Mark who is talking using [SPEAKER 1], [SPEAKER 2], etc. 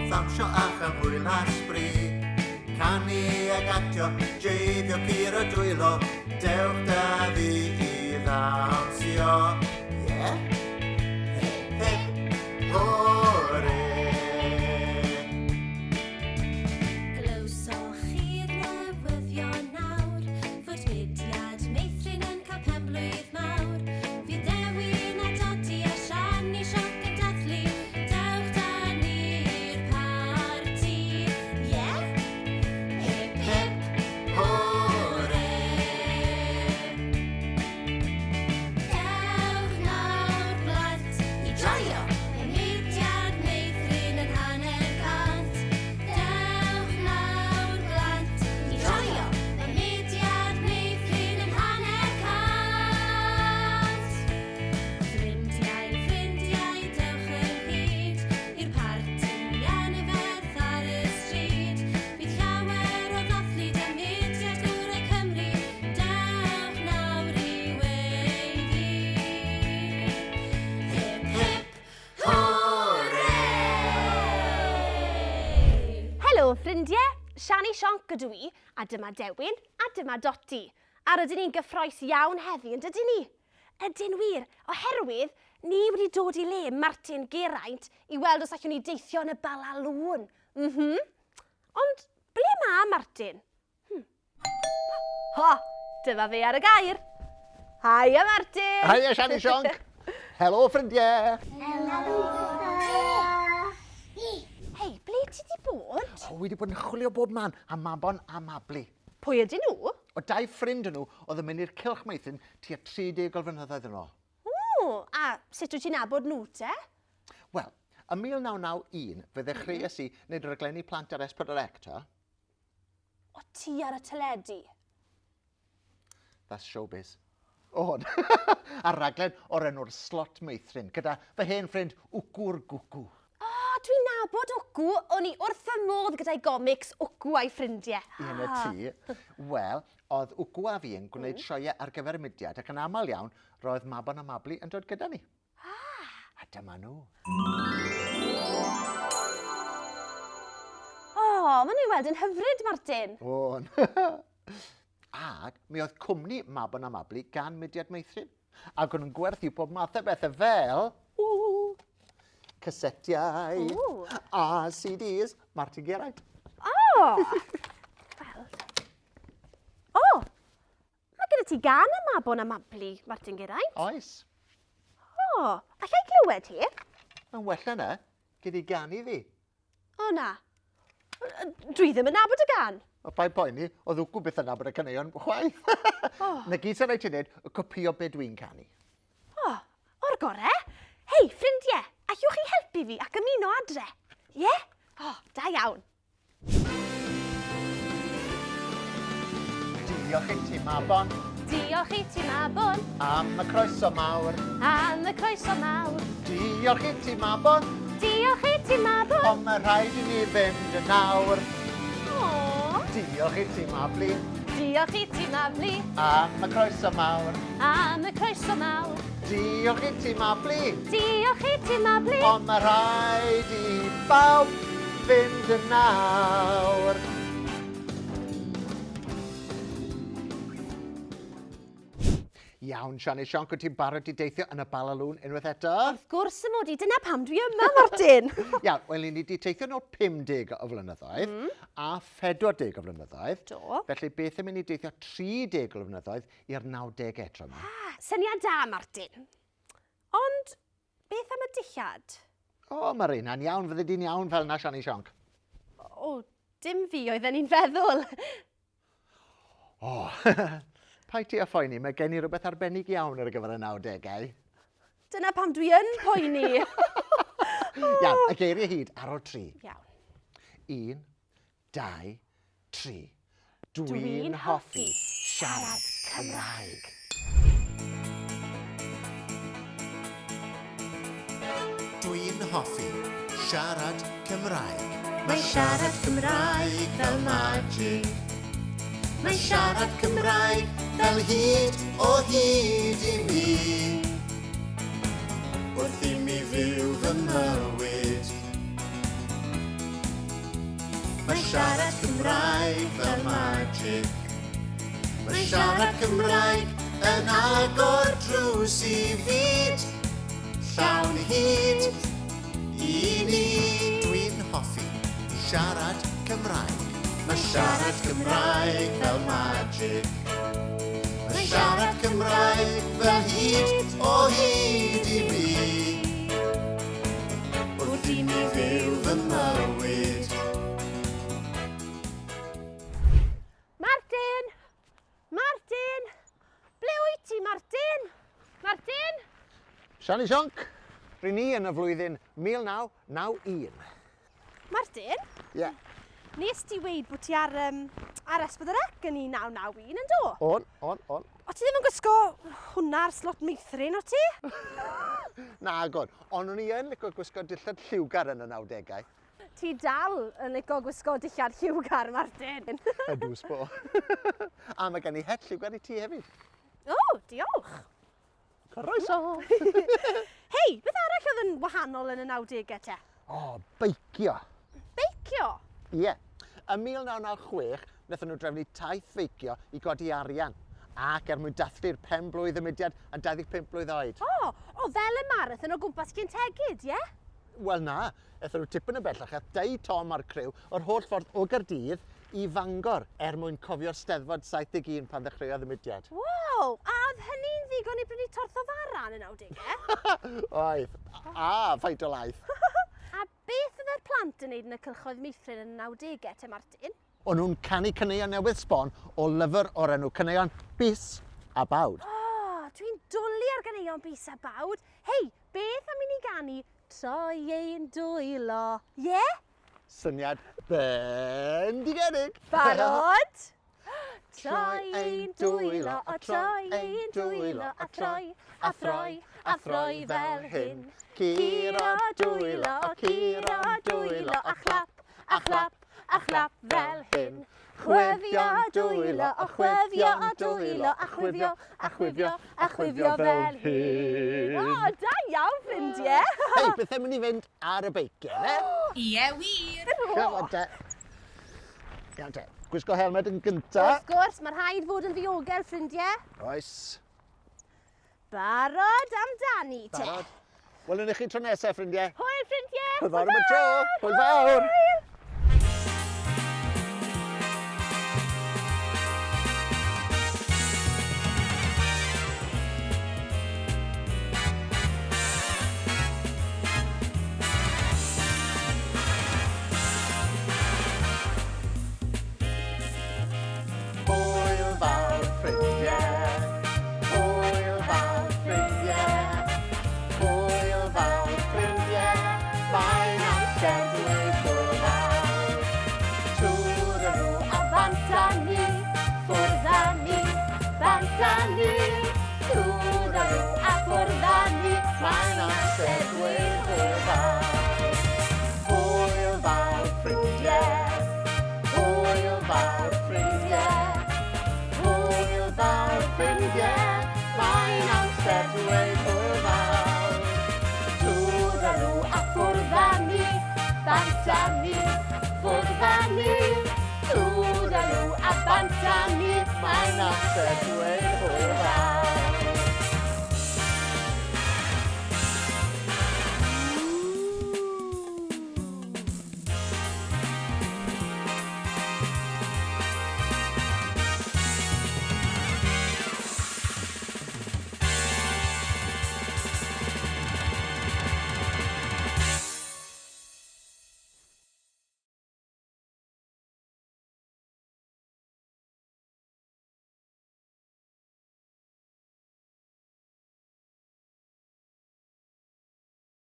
[SPEAKER 1] ddawnsio a chymwyl a sbri. Canu ag atio, dreifio cyr o dwylo, dewch da fi i ddawnsio. Ie? Hip, hip, hwrê!
[SPEAKER 2] Glywsoch chi'r newyddion nawr, fod mudiad meithrin yn cael penblwydd mawr. Fydd Dewin a Doti a Siani Sionc yn dathlu, dewch da ni'r parti. Ie? Hip, hip, hwrê! Dewch nawr blant i joio, y mudiad meithrin yn hanner cant. Dewch nawr blant i joio, y mudiad meithrin yn hanner cant. Ffrindiau, ffrindiau, dewch ynghyd i'r parti anferth ar y stryd. Bydd llawer o ddathlu dy mudiad gwrau Cymru, dewch nawr i wedi. Hip, hip, hwrê!
[SPEAKER 3] Helo ffrindiau, Siani Sionc ydw i, a dyma Dewin, a dyma Doti. A rydyn ni'n gyffroes iawn heddi, yn dydyn ni? Ydyn wir, oherwydd ni wedi dod i le Martyn Geraint i weld os allwn ni deithio yn y Balalŵn. Ond ble ma Martyn? Ho, dyma fe ar y gair. Haia Martyn!
[SPEAKER 4] Haia Siani Sionc! Helo ffrindiau!
[SPEAKER 3] Hei, ble ti di bod?
[SPEAKER 4] O, wedi bod yn chwilio bob man am Mabon a Mabli.
[SPEAKER 3] Pwy ydyn nhw?
[SPEAKER 4] O dau ffrind yn nhw oedd yn mynd i'r cylch meithrin tua 30 o flynyddoedd yn ôl.
[SPEAKER 3] O, a sut wyt ti'n nabod nhw te?
[SPEAKER 4] Wel, ym 1991 fe ddechreuais i wneud raglenni plant ar S4C.
[SPEAKER 3] O ti ar y teledu?
[SPEAKER 4] That's showbiz. O, a raglen o'r enw'r Slot Meithrin gyda fy hen ffrind Wgw'r Gwgw.
[SPEAKER 3] O, dwi'n nabod Wgw. O'n i wrth fy modd gyda'i gomics Wgw a'i ffrindiau.
[SPEAKER 4] Un y ti. Wel, oedd Wgw a fi yn gwneud sioe ar gyfer y mudiad ac yn aml iawn roedd Mabon a Mabli yn dod gyda ni. A dyma nhw.
[SPEAKER 3] O, maen nhw'n weld yn hyfryd, Martyn.
[SPEAKER 4] On. Ac mi oedd cwmni Mabon a Mabli gan mudiad meithrin. Ac o'n nhw'n gwerthu pob math o bethau fel casetiau a CDs Martyn Geraint.
[SPEAKER 3] O! Wel. O! Mae gyda ti gan y Mabon a Mabli, Martyn Geraint.
[SPEAKER 4] Oes.
[SPEAKER 3] O, allai glywed hi?
[SPEAKER 4] Mae'n well yna, gyda ganu fi.
[SPEAKER 3] O na. Dwi ddim yn nabod y gan.
[SPEAKER 4] O bai poeni, oedd Wgw byth yn nabod y caneuon chwaith. Na gyd sy'n rhaid ti wneud, y copio be dwi'n canu.
[SPEAKER 3] O, o'r gore. Hei, ffrindiau, allwch chi helpu fi ac ymuno adre? Ie? O, da iawn.
[SPEAKER 4] Diolch i ti, Mabon,
[SPEAKER 3] Diolch i ti, Mabon,
[SPEAKER 4] am y croeso mawr.
[SPEAKER 3] am y croeso mawr.
[SPEAKER 4] Diolch i ti, Mabon,
[SPEAKER 3] Diolch i ti, Mabon.
[SPEAKER 4] ond mae rhaid i ni fynd yn nawr.
[SPEAKER 3] O,
[SPEAKER 4] Diolch i ti, Mabli,
[SPEAKER 3] diolch i ti, Mabli,
[SPEAKER 4] am y croeso mawr.
[SPEAKER 3] am y croeso mawr.
[SPEAKER 4] Diolch i ti, Mabli,
[SPEAKER 3] Diolch i ti, Mabli.
[SPEAKER 4] ond mae rhaid i bawb fynd yn nawr. Iawn, Siani Sionc, wyt ti'n barod i deithio yn y Balalŵn unwaith eto?
[SPEAKER 3] Wrth gwrs y mod i, dyna pam dwi yma, Martyn.
[SPEAKER 4] Iawn, wel, ni wedi teithio nôl 50 o flynyddoedd a 40 o flynyddoedd.
[SPEAKER 3] Do.
[SPEAKER 4] Felly beth yn mynd i deithio 30 o flynyddoedd i'r 90 tro yma.
[SPEAKER 3] Syniad da, Martyn. Ond, beth am y dillad?
[SPEAKER 4] O, mae reina'n iawn, fydde di'n iawn fel na, Siani Sionc.
[SPEAKER 3] O, dim fi oedden ni'n feddwl.
[SPEAKER 4] O, pai ti a phoeni, mae gen i rhywbeth arbennig iawn ar gyfer y 90au.
[SPEAKER 3] Dyna pam dwi yn poeni.
[SPEAKER 4] Iawn, y geiriau hyd ar ôl 3.
[SPEAKER 3] Iawn.
[SPEAKER 4] 1, 2, 3. Dwi'n hoffi siarad Cymraeg.
[SPEAKER 1] Dwi'n hoffi siarad Cymraeg.
[SPEAKER 2] Mae siarad Cymraeg fel magic.
[SPEAKER 1] Mae siarad Cymraeg fel hyd o hyd i mi. Wrth i mi fyw fy mywyd. siarad Cymraeg fel magic. Mae siarad Cymraeg yn agor drws I fyd. Llawn hyd I ni. Dwi'n hoffi siarad Cymraeg. Mae siarad Cymraeg fel magic. Mae siarad Cymraeg fel hyd o hyd I mi. Wrth I mi fyw fy mywyd.
[SPEAKER 3] Martyn! Martyn! Ble wyt ti, Martyn? Martyn?
[SPEAKER 4] Siani Sionc, rydyn ni yn y flwyddyn 1991.
[SPEAKER 3] Martyn?
[SPEAKER 4] Ie.
[SPEAKER 3] Nes ti weid bod ti ar Ysbyddyrec yn 1991 yn do?
[SPEAKER 4] On.
[SPEAKER 3] O ti ddim yn gwisgo hwnna'r slot meithrin o ti?
[SPEAKER 4] Na agor, ond o'n i yn licio gwisgo dillad lliwgar yn y 90au.
[SPEAKER 3] Ti dal yn licio gwisgo dillad lliwgar, Martyn.
[SPEAKER 4] Ydw sbo. A mae gen I het lliwgar I ti hefyd.
[SPEAKER 3] O, diolch.
[SPEAKER 4] Croeso.
[SPEAKER 3] Hei, beth arall oedd yn wahanol yn y 90au te?
[SPEAKER 4] O, beicio.
[SPEAKER 3] Beicio?
[SPEAKER 4] Ie. Ym 1996, wnaethon nhw drefnu taith feicio I godi arian. Ac mwyn dathlu'r pen-blwydd y mudiad a 25 blwydd oed.
[SPEAKER 3] O, fel y marathon o gwmpas Cyntegid, ie?
[SPEAKER 4] Wel na, eithon nhw tipyn y bellach a 10 tom ar criw o'r holl ffordd o Gaerdydd I Fangor mwyn cofio'r Steddfod 71 pan ddechreuodd y mudiad.
[SPEAKER 3] Wow, a oedd hynny'n ddigon I brynu torth o faran yn 90au?
[SPEAKER 4] Oedd. A, faint o laeth.
[SPEAKER 3] A beth ydy'r plant yn neud yn y cylchoedd meithrin yn y 90au te, Martyn?
[SPEAKER 4] O'n nhw'n canu caneuon newydd sbon o lyfr o'r enw Caneuon Bys a Bawd.
[SPEAKER 3] O, dwi'n dwlu ar ganeuon bys a bawd. Hei, beth am I ni ganu troi ein dwylo? Ie?
[SPEAKER 4] Syniad bendigedig.
[SPEAKER 3] Barod? Troi ein dwylo, o troi ein dwylo, a throi fel hyn.
[SPEAKER 4] Curo dwylo, a chlap, a chlap fel hyn. Chwifio dwylo, a chwifio dwylo, a chwifio fel hyn.
[SPEAKER 3] O, da iawn, ffrindiau.
[SPEAKER 4] Hei, beth am ni fynd ar y beicyn, e?
[SPEAKER 5] Ie, wir.
[SPEAKER 4] Iawn te. Iawn te. Gwisgo helmed yn gynta.
[SPEAKER 3] Wrth gwrs, mae rhaid fod yn ddiogel, ffrindiau.
[SPEAKER 4] Oes.
[SPEAKER 3] Barod amdani te.
[SPEAKER 4] Barod. Welwn I chi tro nesaf, ffrindiau.
[SPEAKER 3] Hwyl, ffrindiau.
[SPEAKER 4] Hwyl fawr am y tro. Hwyl fawr.